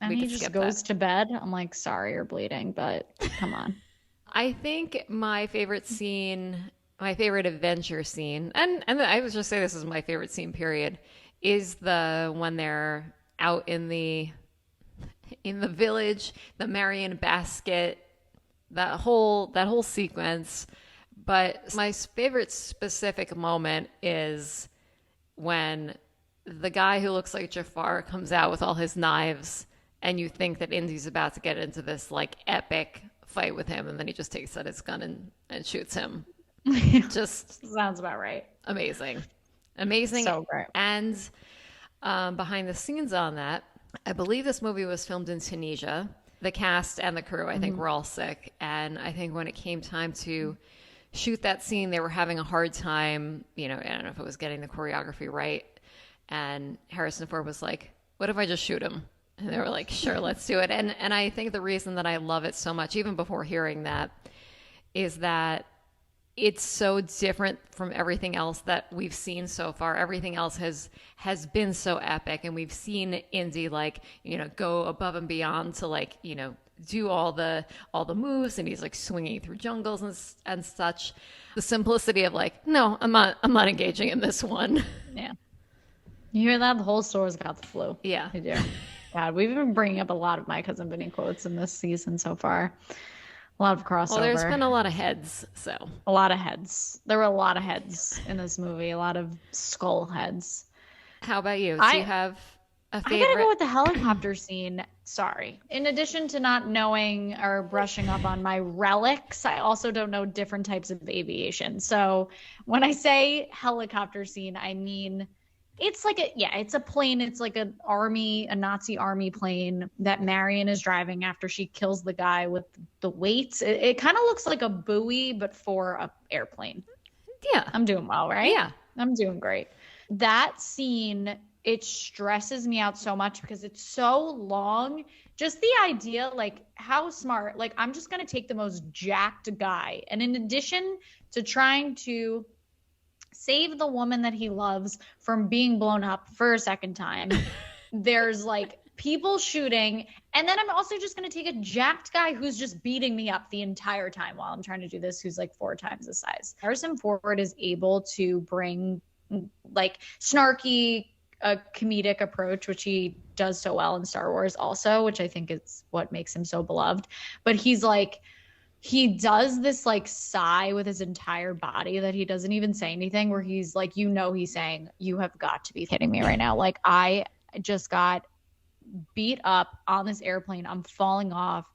And We he could just skip goes to bed. I'm like, sorry, you're bleeding, but come on. I think my favorite scene, my favorite adventure scene, and I would just say this is my favorite scene, period, is when they're out in the village, the Marion basket, that whole sequence. But my favorite specific moment is when the guy who looks like Jafar comes out with all his knives, and you think that Indy's about to get into this like epic fight with him, and then he just takes out his gun and shoots him. Just Sounds about right. amazing. So great. And behind the scenes on that, I believe this movie was filmed in Tunisia. The cast and the crew, I think, were all sick. And I think when it came time to shoot that scene, they were having a hard time. I don't know if it was getting the choreography right. And Harrison Ford was like, what if I just shoot him? And they were like, sure, let's do it. And I think the reason that I love it so much, even before hearing that, is that it's so different from everything else that we've seen so far. Everything else has been so epic, and we've seen Indy like, go above and beyond to like, do all the moves, and he's like swinging through jungles and such. The simplicity of like, no, I'm not engaging in this one. Yeah. You hear that? The whole store's got the flu. Yeah. They do. God, we've been bringing up a lot of My Cousin Vinny quotes in this season so far. A lot of crossover. Well, there's been a lot of heads, so. A lot of heads. There were a lot of heads in this movie. A lot of skull heads. How about you? Do you have a favorite? I gotta go with the helicopter scene. Sorry. In addition to not knowing or brushing up on my relics, I also don't know different types of aviation. So when I say helicopter scene, I mean it's like it's a plane. It's like a Nazi army plane that Marion is driving after she kills the guy with the weights. It kind of looks like a buoy, but for a airplane. Yeah. I'm doing well, right? Yeah. I'm doing great. That scene, it stresses me out so much because it's so long. Just the idea, like how smart, like I'm just going to take the most jacked guy. And in addition to trying to save the woman that he loves from being blown up for a second time, there's like people shooting. And then I'm also just going to take a jacked guy who's just beating me up the entire time while I'm trying to do this, who's like 4 times the size. Harrison Ford is able to bring like snarky, a comedic approach, which he does so well in Star Wars also, which I think is what makes him so beloved. But he's like, he does this like sigh with his entire body that he doesn't even say anything, where he's like, he's saying, you have got to be kidding me right now. Like I just got beat up on this airplane. I'm falling off.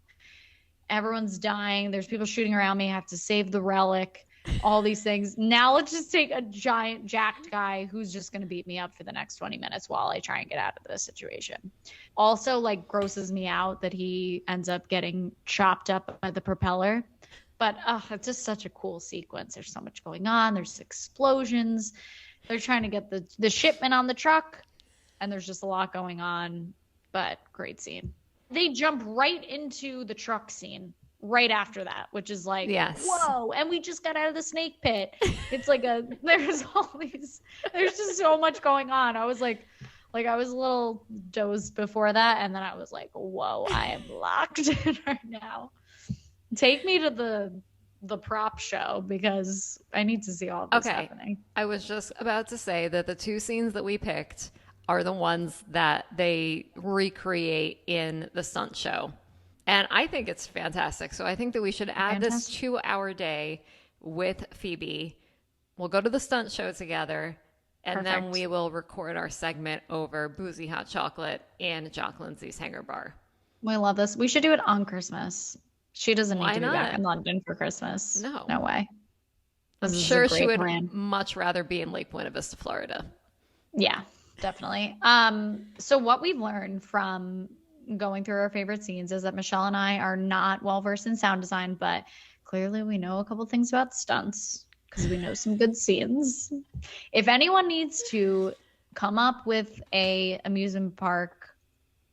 Everyone's dying. There's people shooting around me. I have to save the relic. All these things. Now let's just take a giant jacked guy who's just going to beat me up for the next 20 minutes while I try and get out of this situation. Also, like, grosses me out that he ends up getting chopped up by the propeller. But it's just such a cool sequence. There's so much going on. There's explosions. They're trying to get the shipment on the truck, and there's just a lot going on. But great scene. They jump right into the truck scene right after that, which is like, yes. Whoa, and we just got out of the snake pit. It's like there's just so much going on. I was like I was a little dozed before that, and then I was like, whoa, I am locked in right now. Take me to the prop show because I need to see all of this happening. I was just about to say that the 2 scenes that we picked are the ones that they recreate in the stunt show. And I think it's fantastic. So I think that we should add this 2-hour day with Phoebe. We'll go to the stunt show together, and then we will record our segment over Boozy Hot Chocolate and Jock Lindsay's Hangar Bar. We love this. We should do it on Christmas. She doesn't need to be back in London for Christmas. No way. I'm sure she would much rather be in Lake Buena Vista, Florida. Yeah, definitely. So what we've learned from going through our favorite scenes is that Michelle and I are not well versed in sound design, but clearly we know a couple things about stunts because we know some good scenes. If anyone needs to come up with a amusement park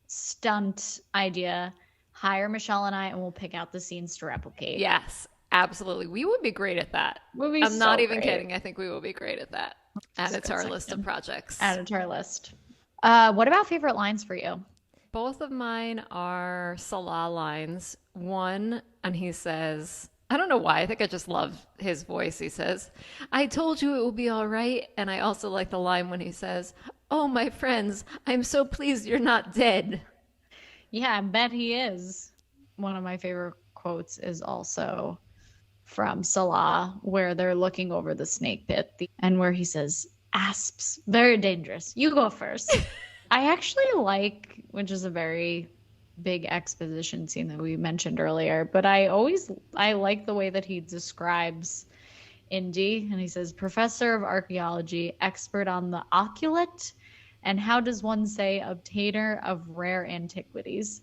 stunt idea, hire Michelle and I, and we'll pick out the scenes to replicate. Yes, absolutely. We would be great at that. I'm not even kidding. I think we will be great at that. Add it to our list of projects. Add it to our list. What about favorite lines for you? Both of mine are Salah lines. One, and he says, I don't know why, I think I just love his voice. He says, I told you it will be all right. And I also like the line when he says, oh, my friends, I'm so pleased you're not dead. Yeah, I bet he is. One of my favorite quotes is also from Salah, where they're looking over the snake pit and where he says, asps, very dangerous. You go first. I actually like, which is a very big exposition scene that we mentioned earlier, but I like the way that he describes Indy, and he says, professor of archaeology, expert on the oculate, and how does one say obtainer of rare antiquities,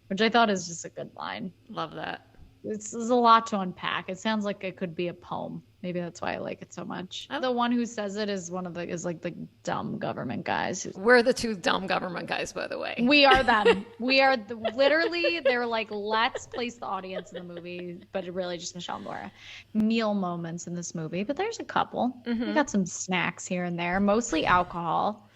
which I thought is just a good line. Love that. There's a lot to unpack. It sounds like it could be a poem. Maybe that's why I like it so much. Oh, The one who says it is like the dumb government guys. we're the two dumb government guys, by the way. We are them. We are literally. They're like, let's place the audience in the movie, but it really just Michelle and Laura. Meal moments in this movie, but there's a couple. We got some snacks here and there, mostly alcohol.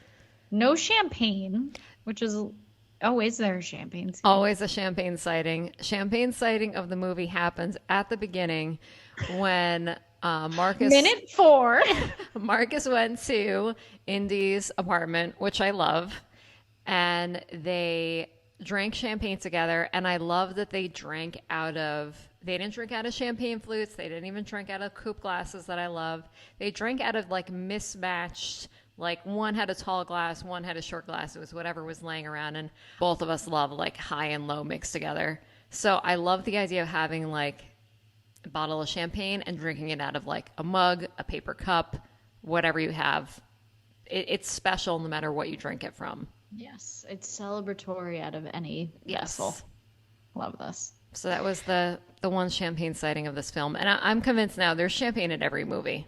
No champagne, which is is there a champagne scene? Always a champagne sighting. Champagne sighting of the movie happens at the beginning when Minute 4. Marcus went to Indy's apartment, which I love, and they drank champagne together. And I love that they didn't drink out of champagne flutes. They didn't even drink out of coupe glasses that I love. They drank out of like mismatched, like one had a tall glass, one had a short glass. It was whatever was laying around. And both of us love like high and low mixed together. So I love the idea of having like a bottle of champagne and drinking it out of like a mug, a paper cup, whatever you have. It's special no matter what you drink it from. Yes, it's celebratory out of any vessel. Love this. So that was the one champagne sighting of this film. And I'm convinced now there's champagne at every movie.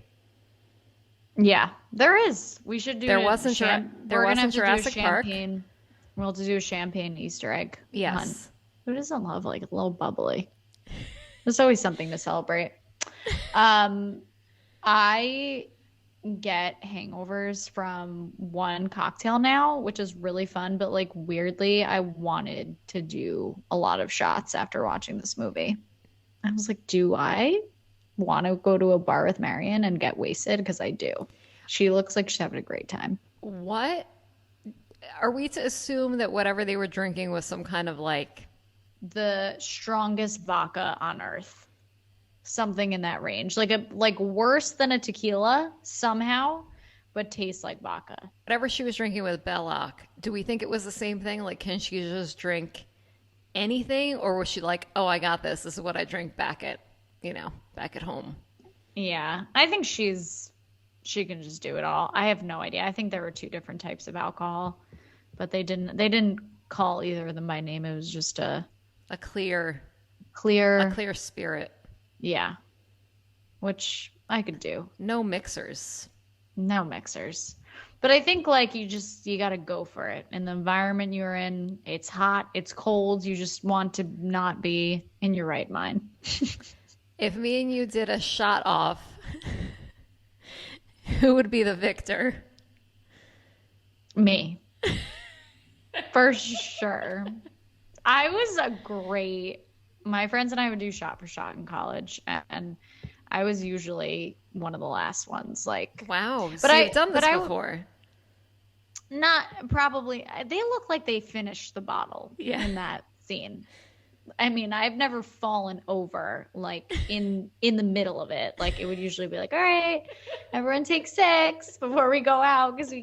Yeah, there is. We should do. There wasn't Jurassic Park. We'll have to do a champagne Easter egg. Yes. Hunt. Who doesn't love like a little bubbly? There's always something to celebrate. I get hangovers from one cocktail now, which is really fun, but like weirdly, I wanted to do a lot of shots after watching this movie. I was like, do I want to go to a bar with Marion and get wasted? Because I do. She looks like she's having a great time. What? Are we to assume that whatever they were drinking was some kind of like the strongest vodka on earth? Something in that range. Like worse than a tequila somehow, but tastes like vodka. Whatever she was drinking with Belloc, do we think it was the same thing? Like, can she just drink anything? Or was she like, oh, I got this. This is what I drink back at home. Yeah. I think she can just do it all. I have no idea. I think there were two different types of alcohol, but they didn't call either of them by name. It was just a clear spirit. Yeah. Which I could do. No mixers. But I think like you got to go for it. In the environment you're in, it's hot, it's cold. You just want to not be in your right mind. If me and you did a shot off, who would be the victor? Me. For sure. My friends and I would do shot for shot in college, and I was usually one of the last ones. Like, wow, but I've done this before. Not probably. They look like they finished the bottle in that scene. I mean, I've never fallen over like in the middle of it. Like it would usually be like, all right, everyone take 6 before we go out because we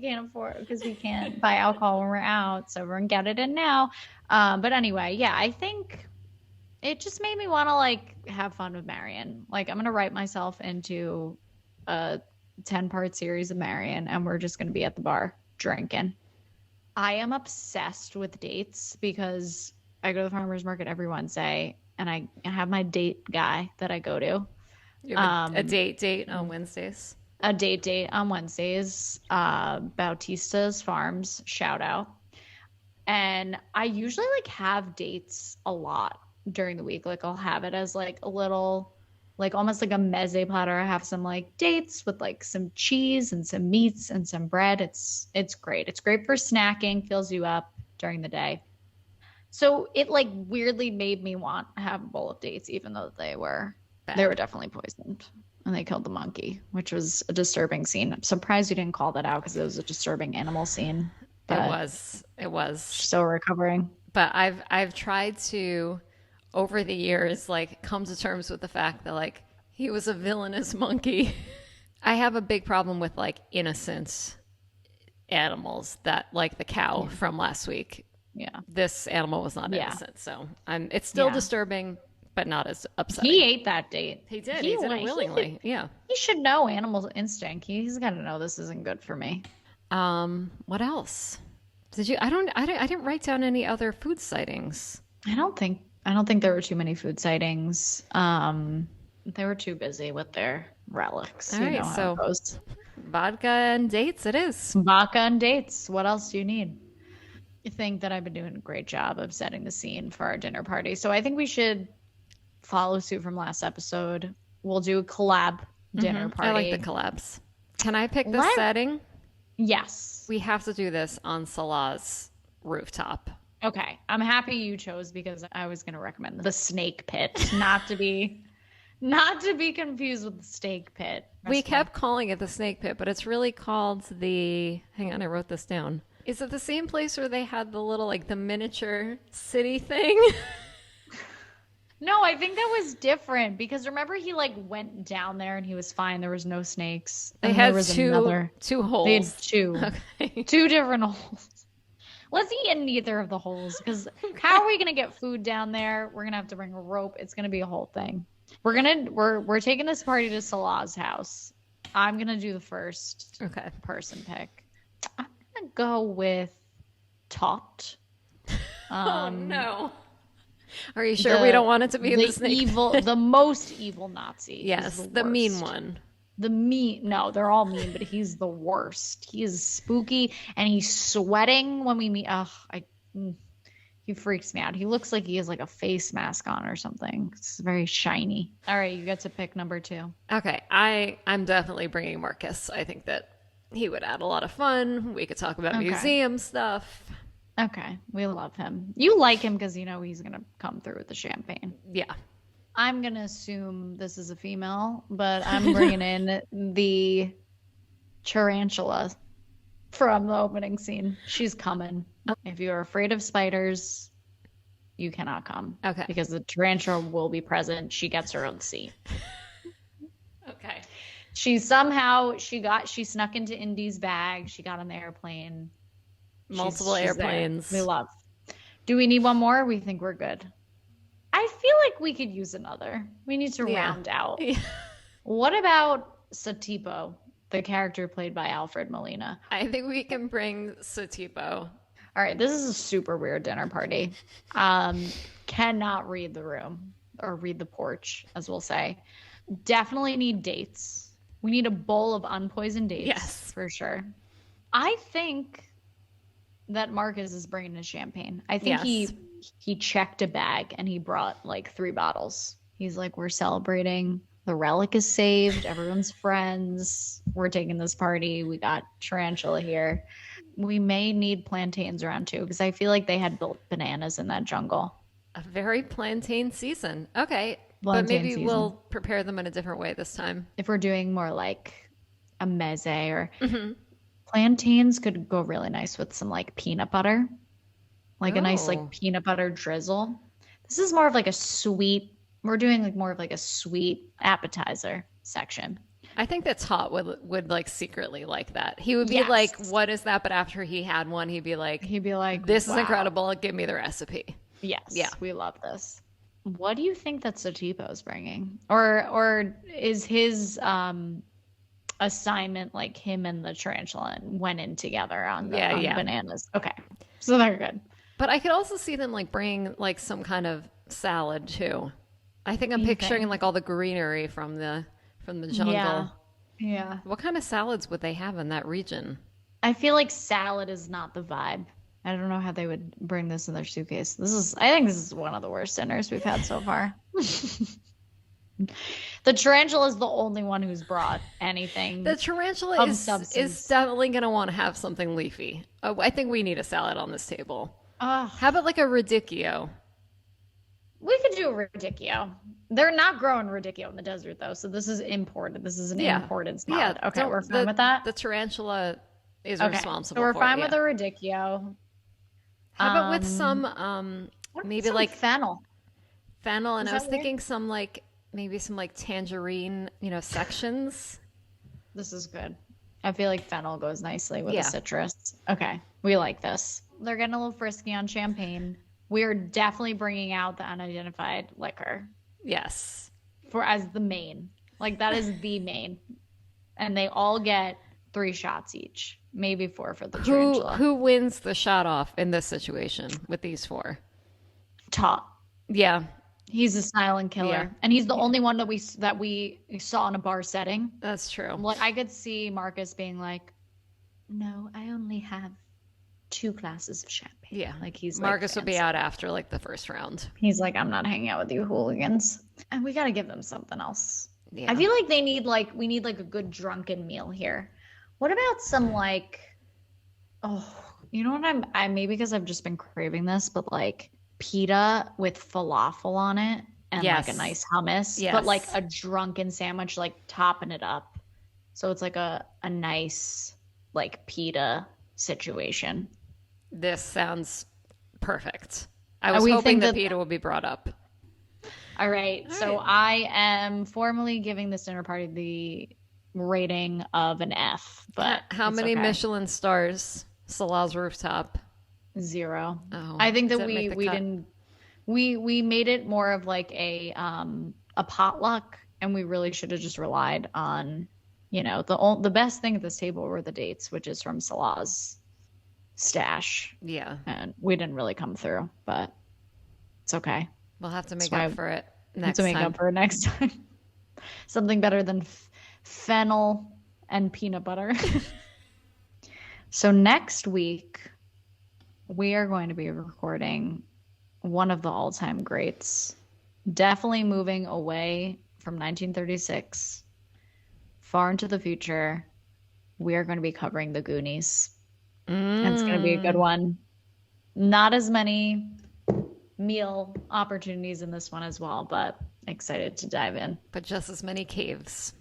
can't buy alcohol when we're out. So everyone get it in now. But anyway, yeah, I think it just made me want to like have fun with Marion. Like I'm gonna write myself into a 10-part series of Marion, and we're just gonna be at the bar drinking. I am obsessed with dates because I go to the farmer's market every Wednesday, and I have my date guy that I go to. You have a date on Wednesdays? A date on Wednesdays. Bautista's Farms, shout out. And I usually like have dates a lot during the week. Like I'll have it as like a little, like almost like a meze platter. I have some like dates with like some cheese and some meats and some bread. It's great. It's great for snacking, fills you up during the day. So it like weirdly made me want to have a bowl of dates, even though they were definitely poisoned, and they killed the monkey, which was a disturbing scene. I'm surprised you didn't call that out because it was a disturbing animal scene. It was still recovering. But I've tried to, over the years, like come to terms with the fact that like he was a villainous monkey. I have a big problem with like innocent animals, that like the cow from last week. Yeah. This animal was not innocent. So it's still disturbing, but not as upsetting. He ate that date. He did. He did it willingly. Yeah. He should know animal instinct. He's got to know this isn't good for me. What else? Did you? I didn't write down any other food sightings. I don't think I don't think there were too many food sightings. They were too busy with their relics. All You right, know how it so goes. vodka and dates it is. Vodka and dates. What else do you need? I think that I've been doing a great job of setting the scene for our dinner party. So I think we should follow suit from last episode. We'll do a collab dinner I like the party. collabs. Can I pick the Let setting? Yes. We have to do this on Salah's rooftop. Okay. I'm happy you chose because I was going to recommend the snake pit, not to be confused with the steak pit. We kept calling it the snake pit, but it's really called the. Hang on, I wrote this down. Is it the same place where they had the little, like, the miniature city thing? No, I think that was different because remember he like went down there and he was fine. There was no snakes. They And had there was two holes. They had two. Okay. Two different holes. Let's eat in neither of the holes because how are we gonna get food down there? We're gonna have to bring a rope. It's gonna be a whole thing. We're taking this party to Salah's house. I'm gonna do the first Okay. person pick. I'm gonna go with Tot. Oh no. Are you sure we don't want it to be the snake evil, pit? the most evil Nazi? is Yes, the the mean worst. one. No, they're all mean, but he's the worst. He is spooky and he's sweating when we meet. He freaks me out. He looks like he has like a face mask on or something. It's very shiny. All right, you get to pick number 2. Okay, I'm definitely bringing Marcus. I think that he would add a lot of fun. We could talk about Okay. museum stuff. Okay, we love him. You like him because you know he's gonna come through with the champagne. Yeah. I'm gonna assume this is a female, but I'm bringing in the tarantula from the opening scene. She's coming. If you're afraid of spiders, you cannot come. Okay. Because the tarantula will be present. She gets her own seat. Okay. She snuck into Indy's bag. She got on the airplane. Multiple She's there. airplanes. We love. Do we need one more? We think we're good. I feel like we could use another. We need to round out. Yeah. What about Satipo, the character played by Alfred Molina? I think we can bring Satipo. All right, this is a super weird dinner party. Cannot read the room or read the porch, as we'll say. Definitely need dates. We need a bowl of unpoisoned dates. Yes. For sure. I think that Marcus is bringing his champagne. I think Yes. he checked a bag and he brought like 3 bottles. He's like, we're celebrating. The relic is saved. Everyone's friends. We're taking this party. We got tarantula here. We may need plantains around too because I feel like they had built bananas in that jungle. A very plantain season. Okay. But Plantain maybe season. we'll prepare them in a different way this time. If we're doing more like a meze or Mm-hmm. plantains could go really nice with some like peanut butter, like a nice Oh. like peanut butter drizzle. This is more of like a sweet. We're doing like more of like a sweet appetizer section. I think that Tot would like secretly like that. He would be Yes. like, "What is that?" But after he had one, he'd be like, He'd be like, "This is "Wow." incredible. Give me the recipe." Yes, Yeah. we love this. What do you think that Satipo's bringing, or is his assignment like him and the tarantula went in together on the, Yeah, on the yeah. bananas? Okay, so they're good. But I could also see them like bring like some kind of salad too. I think I'm picturing like all the greenery from the jungle. Yeah, yeah. What kind of salads would they have in that region? I feel like salad is not the vibe. I don't know how they would bring this in their suitcase. I think this is one of the worst dinners we've had so far. The tarantula is the only one who's brought anything. The tarantula Of is substance. definitely going to want to have something leafy. Oh, I think we need a salad on this table. Ugh. How about like a radicchio? We could do a radicchio. They're not growing radicchio in the desert though, so this is imported. This is an imported salad. Okay, we're fine with that. The tarantula is Okay, responsible so we're for fine it. with Yeah. a radicchio. How about with some maybe Some like fennel. fennel, and Is I was that weird? thinking some like maybe some like tangerine, sections. This is good. I feel like fennel goes nicely with Yeah. a citrus. Okay, we like this. They're getting a little frisky on champagne. We're definitely bringing out the unidentified liquor Yes. as the main. Like that is the main. And they all get 3 shots each, maybe 4 for the tarantula. Who wins the shot off in this situation with these 4? Top. Yeah, He's a silent yeah, killer, and he's the only one that we saw in a bar setting. that's true. Like I could see Marcus being like, "No, I only have two glasses of champagne." Yeah. Like he's like Marcus would be fancy. out after like the first round. He's like, "I'm not hanging out with you hooligans." And we got to give them something else. I Yeah. feel like they need like we need like a good drunken meal here. What about some like oh, you know what I maybe because I've just been craving this, but like pita with falafel on it and like a Yes. nice hummus, but like Yes. a drunken sandwich, like topping it up. So it's like a nice like pita situation. This sounds perfect. I And was we hoping think that that Peter would be brought up. all right. All So right. I am formally giving this dinner party the rating of an F, but How it's many okay. Michelin stars? Salah's rooftop. Zero. Oh, I think that didn't make the we cut. didn't we made it more of like a potluck and we really should have just relied on, the best thing at this table were the dates, which is from Salah's stash. Yeah. And we didn't really come through, but it's okay. We'll have to That's make why up I for it have to next make up time. for it next time. Something better than fennel and peanut butter. So next week we are going to be recording one of the all-time greats. Definitely moving away from 1936, far into the future. We are going to be covering the Goonies. And it's going to be a good Mm, one. Not as many meal opportunities in this one as well, but excited to dive in. but just as many caves.